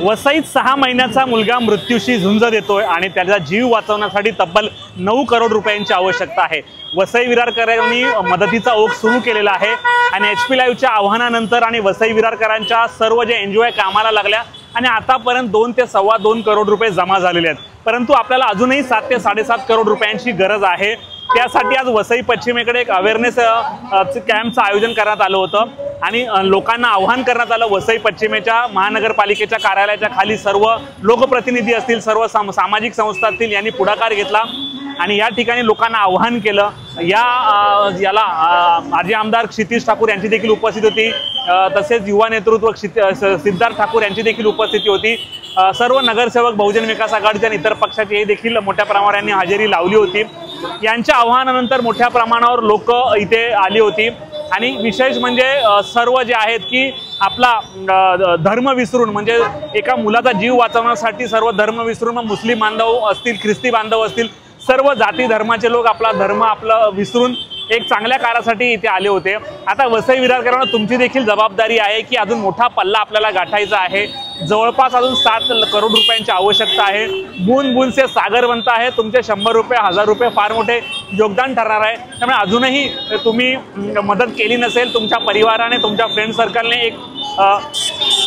वसईत 6 महिन्याचा मुलगा मृत्यूशी झुंज देतोय आणि त्याचा जीव वाचवण्यासाठी तब्बल 9 करोड रुपयांची आवश्यकता आहे। वसई विरारकरांनी मदतीचा ओघ सुरू केलेला आहे आणि HP लाईव्हच्या आव्हानानंतर आणि वसई विरारकरांच्या सर्व जे एनजीओ कामाला लागल्या आणि आतापर्यंत 2 ते 2.25 करोड रुपये जमा झालेले आहेत। परंतु आपल्याला अजूनही 7 ते 7.5 करोड रुपयांची गरज आहे। त्यासाठी आज वसई पश्चिमेकडे एक अवेअरनेस कॅम्पचं आयोजन करण्यात आलं होतं आणि लोकांना आवाहन करण्यात आलं। वसई पश्चिमेच्या महानगरपालिकेच्या कार्यालयाच्या खाली सर्व लोकप्रतिनिधी असतील, सर्व सामाजिक संस्था असतील यांनी पुढाकार घेतला आणि या ठिकाणी लोकांना आवाहन केलं। याला माजी आमदार क्षितिज ठाकूर यांची देखील उपस्थिती होती, तसेच युवा नेतृत्व सिद्धार्थ ठाकूर यांची देखील उपस्थिती होती। सर्व नगरसेवक, बहुजन विकास आघाडीच्या आणि इतर पक्षाचे देखील मोठ्या प्रमाणावर हजेरी लावली होती। यांच्या आव्हानानंतर मोठ्या प्रमाणावर लोक इथे आली होती आणि विशेष म्हणजे सर्व जे आहेत की आपला धर्म विसरून, म्हणजे एका मुलाचा जीव वाचवण्यासाठी सर्व धर्म विसरून, मग मुस्लिम बांधव असतील, ख्रिस्ती बांधव असतील, सर्व जाती धर्माचे लोक आपला धर्म विसरून एक चांगल्या कार्यासाठी इथे आले होते। आता वसई विरारकरांना तुमची देखील जबाबदारी आहे की अजून मोठा पल्ला आपल्याला गाठायचा आहे। जवळपास अजून 7 करोड रुपयांची आवश्यकता आहे। बूंद बूंद से सागर बनता है। तुमचे 100 रुपये, 1000 रुपये फार मोठे योगदान ठरणार आहे। त्यामुळे अजूनही तुम्ही मदत केली नसेल, तुमच्या परिवाराने, तुमच्या फ्रेंड सर्कलने एक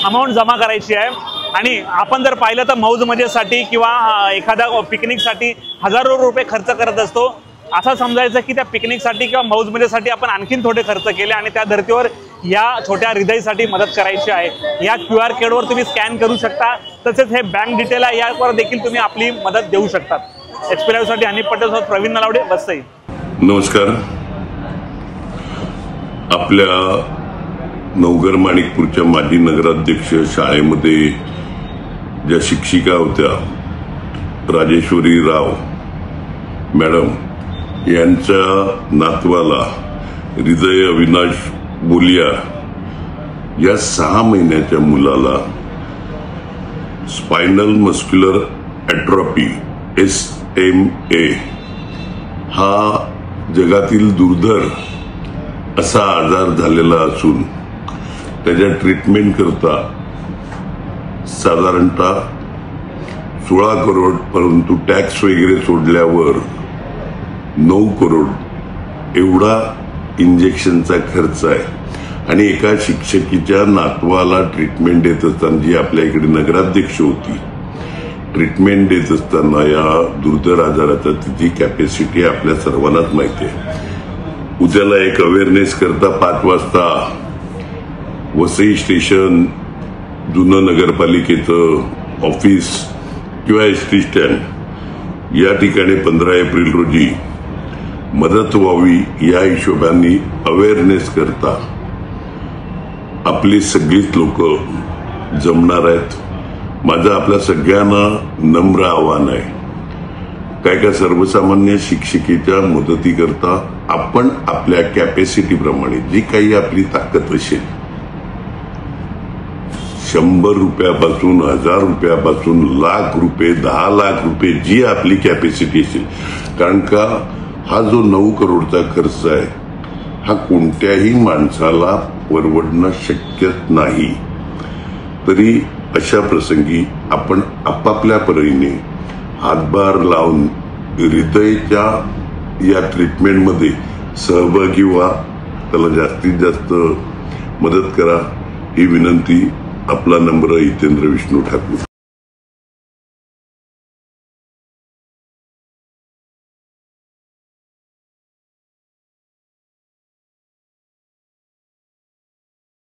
अमाऊंट जमा करायची आहे आणि आपण जर पाहिलं तर मौज मजेसाठी किंवा एखाद्या पिकनिकसाठी हजारो रुपये खर्च करत असतो। असं समजायचं की त्या पिकनिकसाठी किंवा मौज मजेसाठी आपण आणखीन थोडे खर्च केले आणि त्या धर्तीवर या छोट्या हृदयीसाठी मदत करायची आहे। या QR कोडवर तुम्ही स्कॅन करू शकता, तसेच हे बँक डिटेल आहे, यावर देखील तुम्ही आपली मदत देऊ शकता। HP लाईव्ह साठी हनीफ पटेल सोबत प्रवीण नलावडे, वसई। नमस्कार। आपल्या नवघर माणिकपूरच्या माजी नगराध्यक्ष शाळेमध्ये ज्या शिक्षिका होत्या, राजेश्वरी राव मॅडम, यांच्या नातवाला हृदय अविनाश बोलिया या 6 महिन्याच्या मुलाला स्पायनल मस्क्युलर ॲट्रॉफी SMA हा जगातील दुर्धर असा आजार झालेला असून त्याच्या ट्रीटमेंट करता साधारणतः 16 करोड, परंतु टॅक्स वगैरे सोडल्यावर 9 करोड एवढा इंजेक्शनचा खर्च आहे। आणि एका शिक्षकीच्या नातवाला ट्रीटमेंट देत असताना, जी आपल्या इकडे नगराध्यक्ष होती, ट्रीटमेंट देत असताना या दुर्धर आजाराचा तिची कॅपॅसिटी आपल्या सर्वांनाच माहिती आहे। उद्याला एक अवेअरनेस करता 5 वाजता वसई स्टेशन, जुनं नगरपालिकेचं ऑफिस किंवा SD स्टँड या ठिकाणी 15 एप्रिल रोजी मदत व्हावी या हिशोबाने अवेअरनेस करता आपली सगळीच लोक जमणार आहेत। माझं आपल्या सगळ्यांना नम्र आव्हान आहे, काय सर्वसामान्य शिक्षिकेच्या मदती करता आपण आपल्या कॅपॅसिटी प्रमाणे जी काही आपली ताकद असेल, 100 रुपयापासून, 1000 रुपयापासून, लाख रुपये, 10 लाख रुपये, जी आपली कॅपॅसिटी असेल, कारण का हा जो 9 करोडचा खर्च आहे हा कोणत्याही माणसाला परवडणं शक्य नाही। तरी अशा प्रसंगी आपण आपापल्या परीने हातभार लावून हृदयाच्या या ट्रीटमेंटमध्ये सहभागी व्हा, त्याला जास्तीत जास्त मदत करा, ही विनंती आपला नम्र हितेंद्र विष्णू ठाकूर।